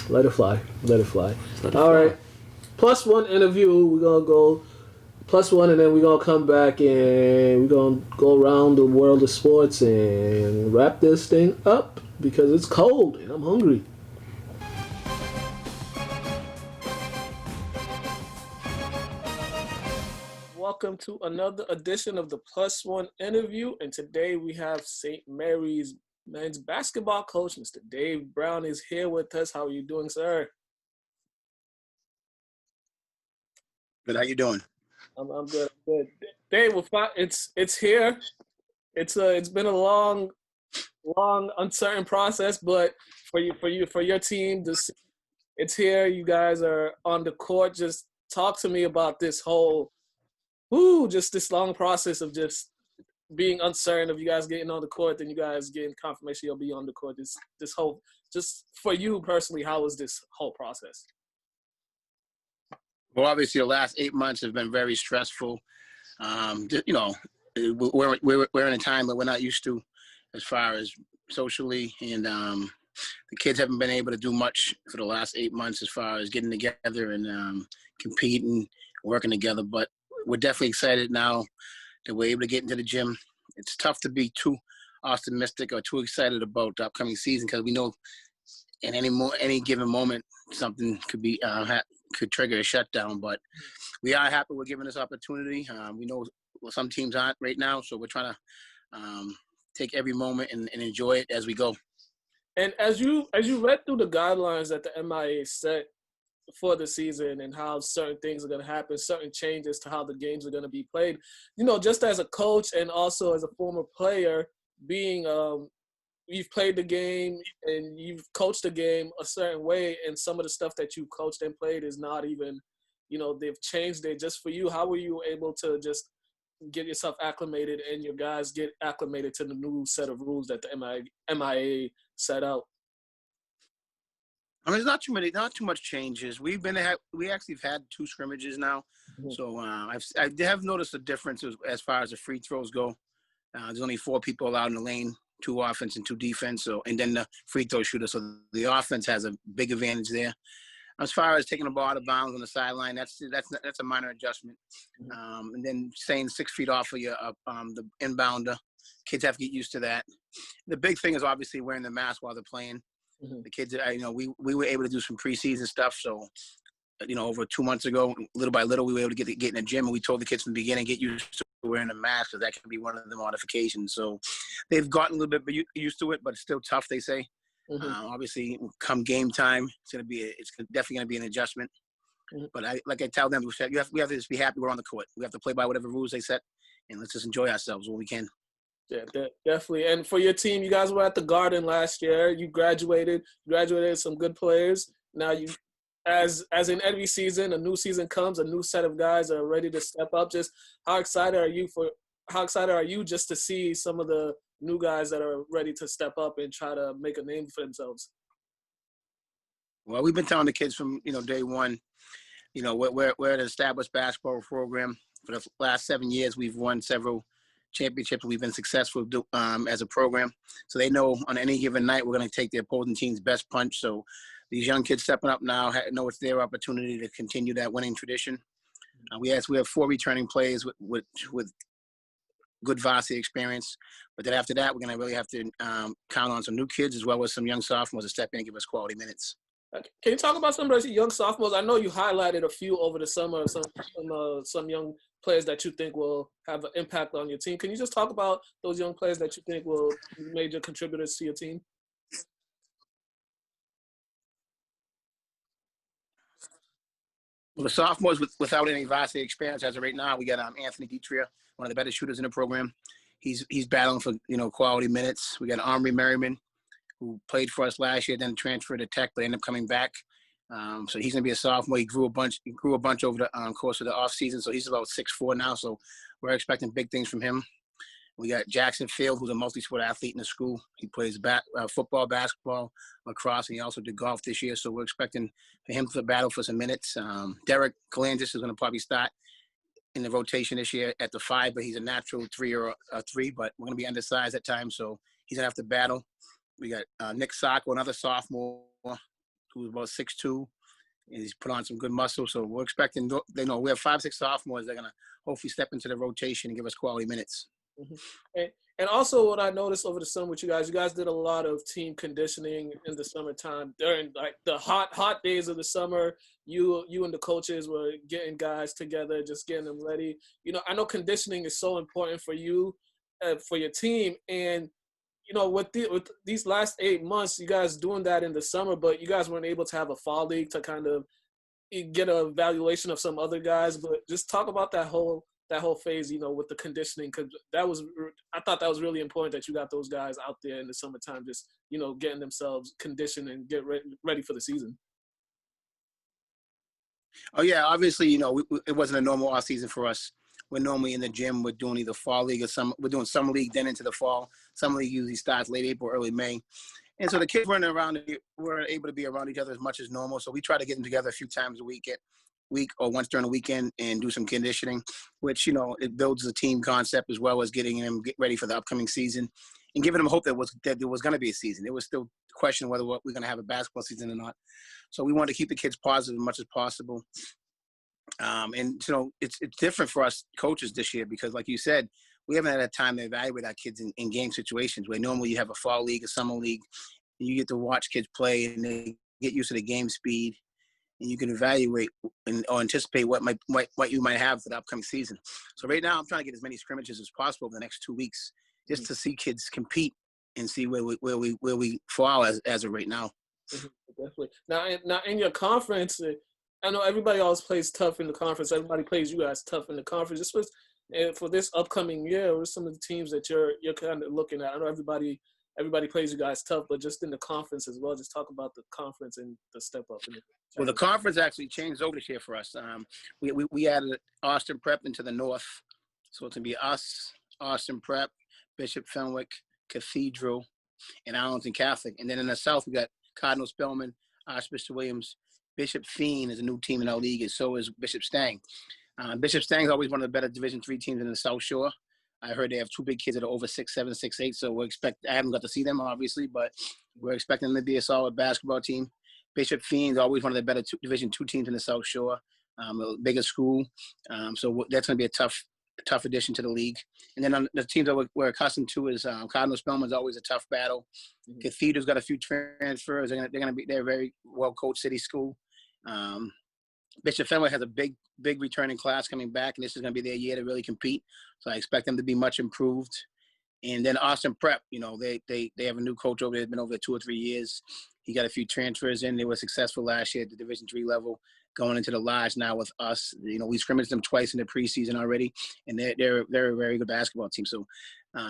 Let it fly. Let it fly. All right. +1 interview. We're going to go +1, and then we're going to come back and we're going to go around the world of sports and wrap this thing up because it's cold and I'm hungry. Welcome to another edition of the +1 interview, and today we have St. Mary's men's basketball coach, Mr. Dave Brown, is here with us. How are you doing, sir? Good. How you doing? I'm good. I'm good. Dave, it's here. It's been a long, uncertain process, but for your team, it's here. You guys are on the court. Just talk to me about this whole. Just this long process of just being uncertain of you guys getting on the court, then you guys getting confirmation you'll be on the court. This whole, just for you personally, how was this whole process? Well, obviously, the last 8 months have been very stressful. We're in a time that we're not used to as far as socially, and the kids haven't been able to do much for the last 8 months as far as getting together and competing, working together. But we're definitely excited now that we're able to get into the gym. It's tough to be too optimistic or too excited about the upcoming season because we know in any given moment something could be could trigger a shutdown. But we are happy we're given this opportunity. We know some teams aren't right now, so we're trying to take every moment and enjoy it as we go. And as you read through the guidelines that the MIA set for the season and how certain things are going to happen, certain changes to how the games are going to be played, just as a coach and also as a former player, being you've played the game and you've coached the game a certain way, and some of the stuff that you coached and played is not even, they've changed it. Just for you, how were you able to just get yourself acclimated and your guys get acclimated to the new set of rules that the MIA set out? I mean, there's not too much changes. We actually have had 2 scrimmages now, so I have noticed a difference as far as the free throws go. There's only 4 people allowed in the lane, 2 offense and 2 defense. So, and then the free throw shooter. So the offense has a big advantage there. As far as taking the ball out of bounds on the sideline, that's a minor adjustment. And then staying 6 feet off of your the inbounder, kids have to get used to that. The big thing is obviously wearing the mask while they're playing. The kids, we were able to do some preseason stuff. So, over 2 months ago, little by little, we were able to get in the gym, and we told the kids from the beginning, get used to wearing a mask, because that can be one of the modifications. So they've gotten a little bit used to it, but it's still tough, they say. Obviously, come game time, it's definitely going to be an adjustment. But I tell them, we have to just be happy we're on the court. We have to play by whatever rules they set, and let's just enjoy ourselves when we can. Yeah, definitely. And for your team, you guys were at the Garden last year. You graduated some good players. Now you, as in every season, a new season comes, a new set of guys are ready to step up. Just how excited are you just to see some of the new guys that are ready to step up and try to make a name for themselves? Well, we've been telling the kids from day one, we're an established basketball program. For the last 7 years, we've won several championships. We've been successful as a program. So they know on any given night we're going to take the opposing team's best punch. So these young kids stepping up now know it's their opportunity to continue that winning tradition. We have 4 returning players with good varsity experience. But then after that, we're going to really have to count on some new kids as well as some young sophomores to step in and give us quality minutes. Can you talk about some of those young sophomores? I know you highlighted a few over the summer, some young players that you think will have an impact on your team. Can you just talk about those young players that you think will be major contributors to your team? Well, the sophomores without any varsity experience as of right now, we got Anthony Detria, one of the better shooters in the program. He's battling for quality minutes. We got Omri Merriman, who played for us last year, then transferred to Tech, but ended up coming back. So he's going to be a sophomore. He grew a bunch over the course of the offseason, so he's about 6'4" now. So we're expecting big things from him. We got Jackson Field, who's a multi-sport athlete in the school. He plays football, basketball, lacrosse, and he also did golf this year. So we're expecting for him to battle for some minutes. Derek Kalandis is going to probably start in the rotation this year at the 5, but he's a natural 3 or a 3, but we're going to be undersized at times, so he's going to have to battle. We got Nick Sacco, another sophomore, who's about 6'2", and he's put on some good muscle. So we're expecting, we have 5, 6 sophomores that are going to hopefully step into the rotation and give us quality minutes. And also what I noticed over the summer with you guys did a lot of team conditioning in the summertime. During like the hot days of the summer, you and the coaches were getting guys together, just getting them ready. I know conditioning is so important for you, for your team. And with these last 8 months, you guys doing that in the summer, but you guys weren't able to have a fall league to kind of get an evaluation of some other guys. But just talk about that whole phase, with the conditioning, because I thought that was really important that you got those guys out there in the summertime, just getting themselves conditioned and get ready for the season. Oh yeah, obviously, it wasn't a normal off season for us. We're normally in the gym. We're doing either fall league or we're doing summer league, then into the fall. Summer league usually starts late April, early May. And so the kids weren't able to be around each other as much as normal. So we try to get them together a few times a week or once during the weekend and do some conditioning, which, it builds the team concept as well as getting them ready for the upcoming season and giving them hope that there was going to be a season. It was still a question whether we're going to have a basketball season or not. So we wanted to keep the kids positive as much as possible. And it's different for us coaches this year because, like you said, we haven't had a time to evaluate our kids in game situations where normally you have a fall league, a summer league, and you get to watch kids play and they get used to the game speed, and you can evaluate or anticipate what you might have for the upcoming season. So right now, I'm trying to get as many scrimmages as possible over the next 2 weeks, just to see kids compete and see where we fall as of right now. Definitely. Now in your conference, I know everybody always plays tough in the conference. Everybody plays you guys tough in the conference. This was for this upcoming year. What are some of the teams that you're kind of looking at? I know everybody plays you guys tough, but just in the conference as well. Just talk about the conference and the step up. Well, the conference actually changed over this year for us. We added Austin Prep into the north, so it's gonna be us, Austin Prep, Bishop Fenwick, Cathedral, and Arlington Catholic. And then in the south, we got Cardinal Spellman, Archbishop Williams. Bishop Feen is a new team in our league, and so is Bishop Stang. Bishop Stang is always one of the better Division III teams in the South Shore. I heard they have 2 big kids that are over 6'7", 6'8", so I haven't got to see them, obviously, but we're expecting them to be a solid basketball team. Bishop Feen is always one of the better Division II teams in the South Shore, a bigger school. So that's going to be a tough addition to the league. And then on the teams that we're accustomed to is Cardinal Spellman is always a tough battle. Mm-hmm. Cathedral's got a few transfers. They're a very well coached city school. Bishop Fenway has a big returning class coming back, and this is going to be their year to really compete. So I expect them to be much improved. And then Austin Prep, they have a new coach over there. It's been over 2 or 3 years. He got a few transfers in. They were successful last year at the Division III level, going into the lodge now with us. We scrimmaged them twice in the preseason already, and they're a very good basketball team. So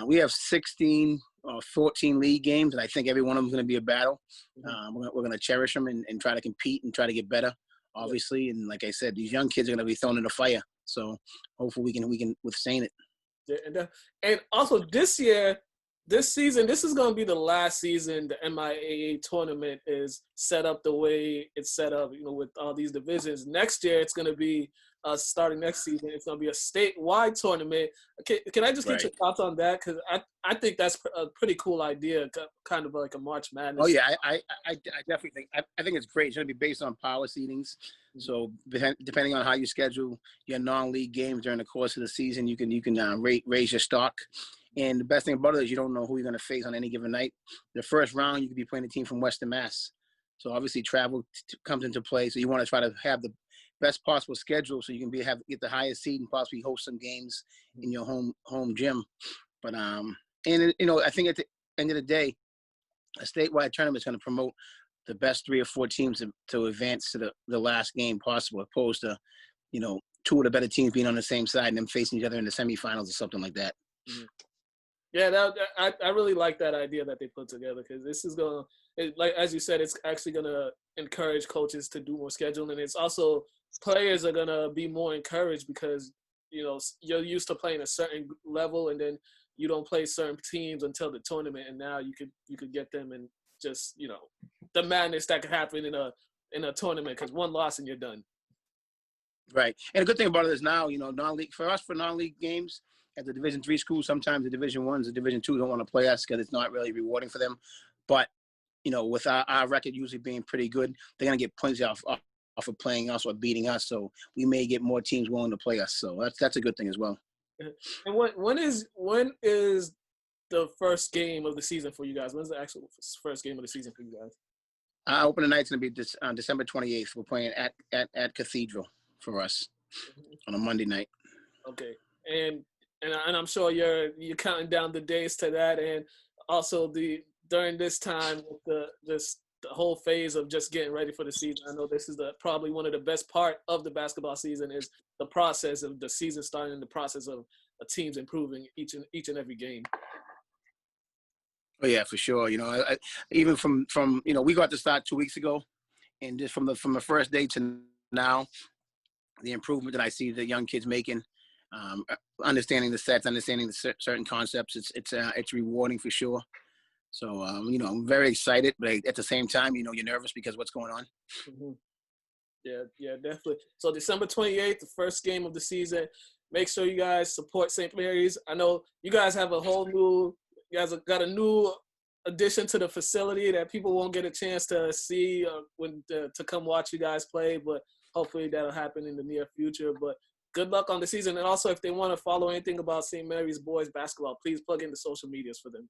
we have 16 or 14 league games, and I think every one of them is going to be a battle. We're going to cherish them and try to compete and try to get better, obviously. And like I said, these young kids are going to be thrown in the fire. So hopefully we can withstand it. Yeah, and also this season, this is going to be the last season the MIAA tournament is set up the way it's set up, with all these divisions. Next year, it's going to be, starting next season, it's going to be a statewide tournament. Can I just get your thoughts on that? Because I think that's a pretty cool idea, kind of like a March Madness. Oh, yeah, I definitely think – I think it's great. It's going to be based on power seedings. So depending on how you schedule your non-league games during the course of the season, you can raise your stock. And the best thing about it is you don't know who you're going to face on any given night. The first round, you could be playing a team from Western Mass. So obviously travel comes into play. So you want to try to have the best possible schedule so you can get the highest seed and possibly host some games in your home gym. But I think at the end of the day, a statewide tournament is going to promote the best 3 or 4 teams to advance to the last game possible, opposed to 2 of the better teams being on the same side and them facing each other in the semifinals or something like that. Mm-hmm. Yeah, I really like that idea that they put together, because this is going to, like as you said, it's actually going to encourage coaches to do more scheduling. And it's also players are going to be more encouraged because, you're used to playing a certain level and then you don't play certain teams until the tournament. And now you could get them and just, the madness that could happen in a tournament, because one loss and you're done. Right. And the good thing about it is now, non-league, for non-league games, at the Division III schools, sometimes the Division I's, the Division II don't want to play us because it's not really rewarding for them. But, with our record usually being pretty good, they're going to get points off of playing us or beating us. So we may get more teams willing to play us. So that's a good thing as well. And when is the first game of the season for you guys? When's the actual first game of the season for you guys? Our opening night's going to be December 28th. We're playing at Cathedral for us on a Monday night. Okay. And I'm sure you're counting down the days to that, and also during this time with the whole phase of just getting ready for the season. I know this is probably one of the best part of the basketball season is the process of the season starting and the process of teams improving each and every game. Oh yeah, for sure. Even from we got to start 2 weeks ago, and just from the first day to now, the improvement that I see the young kids making. Understanding the sets, understanding the certain concepts, it's rewarding for sure. So I'm very excited, but at the same time, you're nervous because what's going on. Mm-hmm. Yeah, definitely. So December 28th, the first game of the season. Make sure you guys support St. Mary's. I know you guys have you guys have got a new addition to the facility that people won't get a chance to see to come watch you guys play, but hopefully that'll happen in the near future. But good luck on the season. And also, if they want to follow anything about St. Mary's boys basketball, please plug in the social medias for them.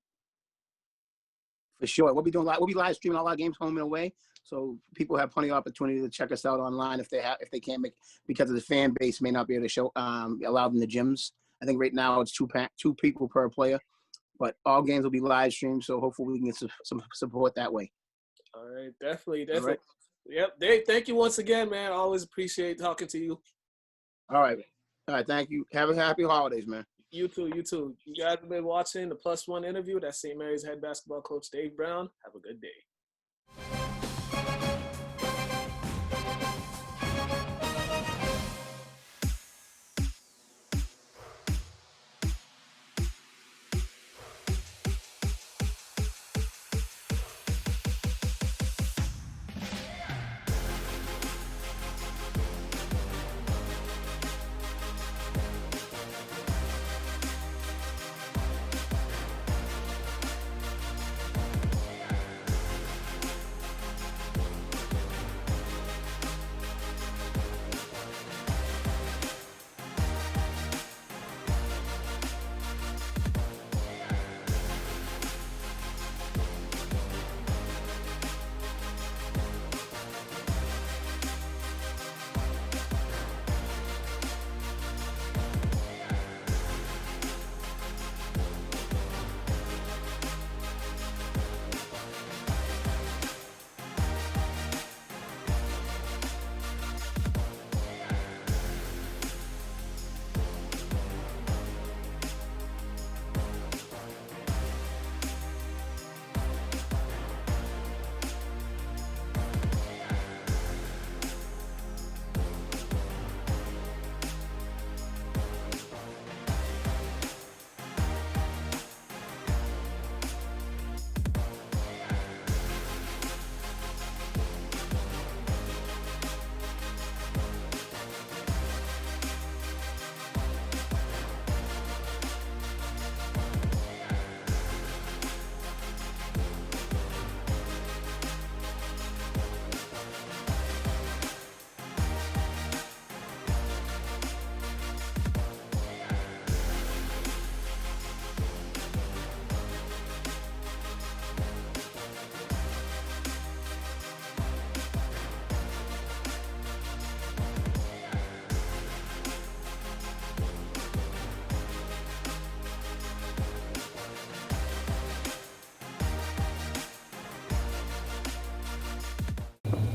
For sure. We'll be live streaming all our games home and away. So people have plenty of opportunity to check us out online if they can't make, because of the fan base may not be able to show allow them the gyms. I think right now it's two people per player, but all games will be live streamed. So hopefully we can get some support that way. All right. Definitely. Right. Yep. Dave, thank you once again, man. I always appreciate talking to you. All right. Thank you. Have a happy holidays, man. You too. You guys have been watching the Plus One interview. That's St. Mary's head basketball coach Dave Brown. Have a good day.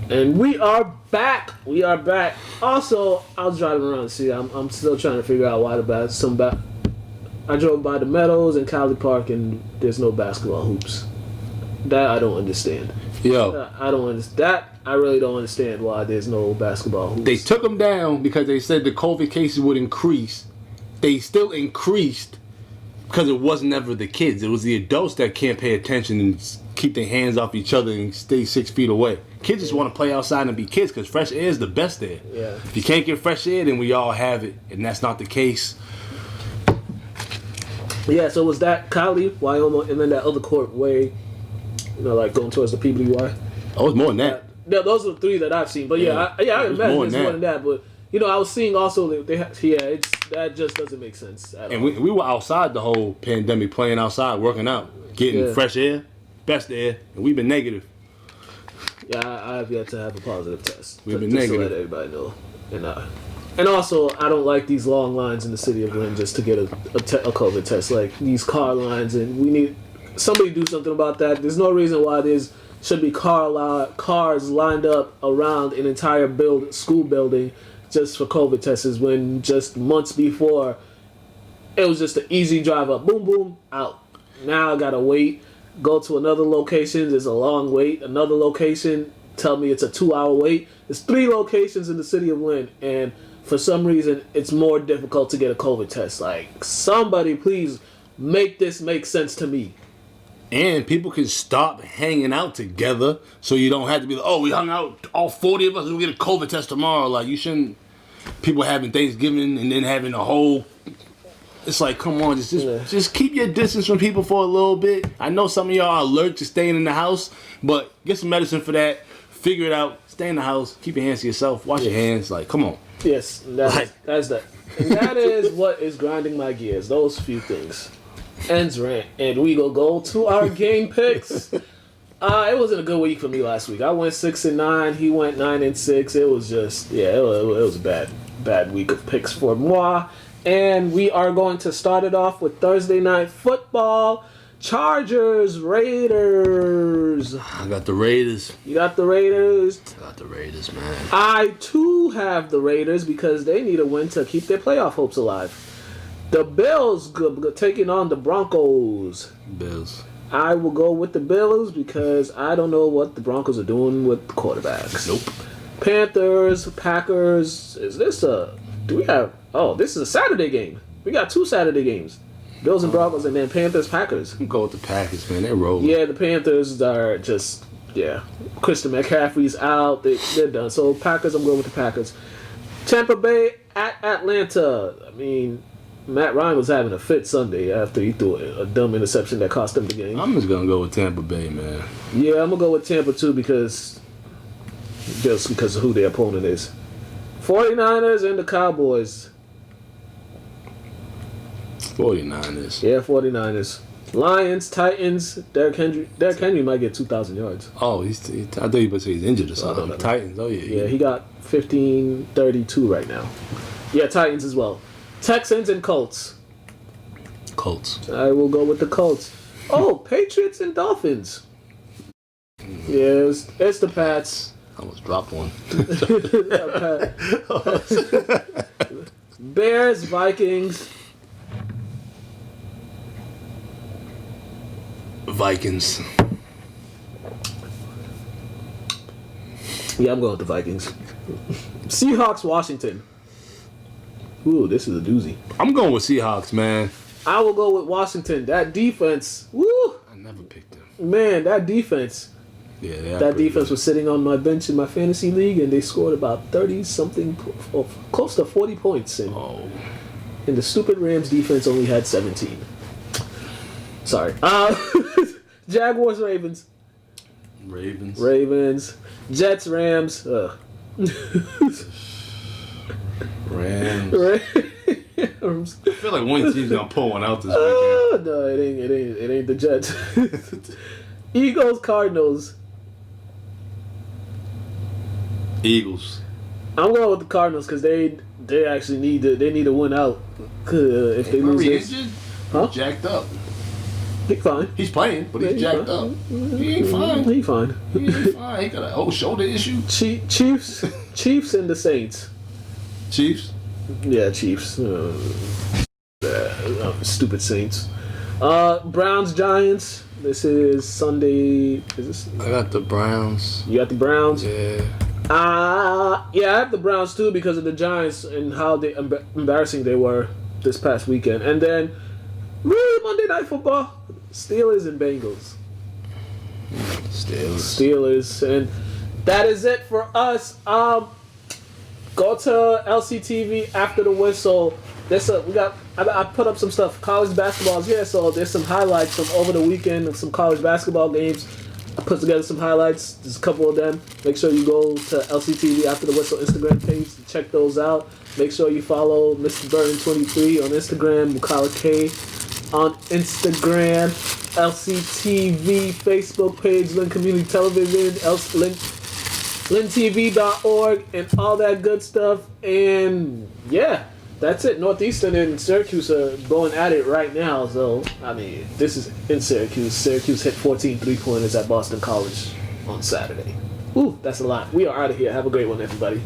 And we are back. We are back. Also, I was driving around. See, I'm still trying to figure out why I drove by the Meadows and Cali Park, and there's no basketball hoops. That I don't understand. Yo, I don't understand. That I really don't understand why there's no basketball hoops. they took them down because they said the COVID cases would increase. They still increased because it wasn't ever the kids. It was the adults that can't pay attention and keep their hands off each other and stay 6 feet away. Kids just want to play outside and be kids because fresh air is the best air. Yeah. If you can't get fresh air, then we all have it, and that's not the case. Yeah, so it was that Cali, Wyoming, and then that other court way, like going towards the PBY. Oh, it's more than that. Yeah, those are the three that I've seen. But I imagine it's more than that. But I was seeing also that just doesn't make sense at all. And we were outside the whole pandemic, playing outside, working out, getting fresh air, best air, and we've been negative. Yeah, I have yet to have a positive test. We've been just negative. to let everybody know. And also, I don't like these long lines in the city of Lynn just to get a COVID test. Like these car lines, and we need somebody to do something about that. There's no reason why should be cars lined up around an entire school building just for COVID tests when just months before it was just an easy drive up, boom, boom, out. Now I gotta wait, go to another location, there's a long wait, another location, tell me it's a 2-hour wait. There's 3 locations in the city of Lynn, and for some reason it's more difficult to get a COVID test. Like, somebody please make this make sense to me. And people can stop hanging out together so you don't have to be like, oh, we hung out, all 40 of us, we'll get a COVID test tomorrow. Like, you shouldn't, people having Thanksgiving and then having a whole, it's like, come on, just keep your distance from people for a little bit. I know some of y'all are allergic to staying in the house, but get some medicine for that, figure it out, stay in the house, keep your hands to yourself, wash your hands, like, come on. Yes, that's that. And that is what is grinding my gears, those few things. Ends rant, and we go to our game picks. It wasn't a good week for me last week. I went 6-9. He went 9-6. It was just it was a bad week of picks for moi. And we are going to start it off with Thursday night football. Chargers, Raiders. I got the Raiders. You got the Raiders? I got the Raiders, man. I too have the Raiders because they need a win to keep their playoff hopes alive. The Bills taking on the Broncos. Bills. I will go with the Bills because I don't know what the Broncos are doing with the quarterbacks. Nope. Panthers, Packers. Is this this is a Saturday game. We got 2 Saturday games. Bills and Broncos, and then Panthers, Packers. I'm going with the Packers, man. They're rolling. Yeah, the Panthers are just, Christian McCaffrey's out. They're done. So Packers, I'm going with the Packers. Tampa Bay at Atlanta. I mean, Matt Ryan was having a fit Sunday after he threw a dumb interception that cost him the game. I'm just going to go with Tampa Bay, man. Yeah, I'm going to go with Tampa too because of who their opponent is. 49ers and the Cowboys. 49ers. Yeah, 49ers. Lions, Titans. Derrick Henry might get 2,000 yards. Oh, I thought you were about to say he's injured or something. No. Titans, oh yeah. Yeah, he got 15-32 right now. Yeah, Titans as well. Texans and Colts. Colts. I will go with the Colts. Oh, Patriots and Dolphins. Yeah, it's the Pats. I almost dropped one. Bears, Vikings. Vikings. Yeah, I'm going with the Vikings. Seahawks, Washington. Ooh, this is a doozy. I'm going with Seahawks, man. I will go with Washington. That defense, woo! I never picked them. Man, that defense. Yeah, that defense was sitting on my bench in my fantasy league, and they scored about 30-something, close to 40 points. And the stupid Rams defense only had 17. Sorry. Jaguars, Ravens. Ravens. Jets, Rams. Rams. I feel like one team's gonna pull one out this weekend. No, it ain't the Jets. Eagles, Cardinals. Eagles. I'm going with the Cardinals because they actually need to win out. If they lose this, injured? Jacked up. He fine. He's playing, but he's jacked up. He ain't fine. He fine. He ain't fine. He got a whole shoulder issue. Chiefs and the Saints. Chiefs? Yeah, Chiefs. Stupid Saints. Browns Giants. This is Sunday. Is this? I got the Browns. You got the Browns? Yeah. Yeah, I have the Browns too because of the Giants and how embarrassing they were this past weekend. And then, really, Monday Night Football, Steelers and Bengals. Steelers. And that is it for us. Go to LCTV after the whistle. I put up some stuff. College basketball is here, so there's some highlights from over the weekend of some college basketball games. I put together some highlights. There's a couple of them. Make sure you go to LCTV after the whistle Instagram page to check those out. Make sure you follow Mr. Burton 23 on Instagram, Mukala K on Instagram, LCTV Facebook page, Lynn Community Television, LynnTV.org, and all that good stuff. And yeah, that's it. Northeastern and Syracuse are going at it right now. So, I mean, this is in Syracuse. Syracuse hit 14 3-pointers at Boston College on Saturday. Ooh, that's a lot. We are out of here. Have a great one, everybody.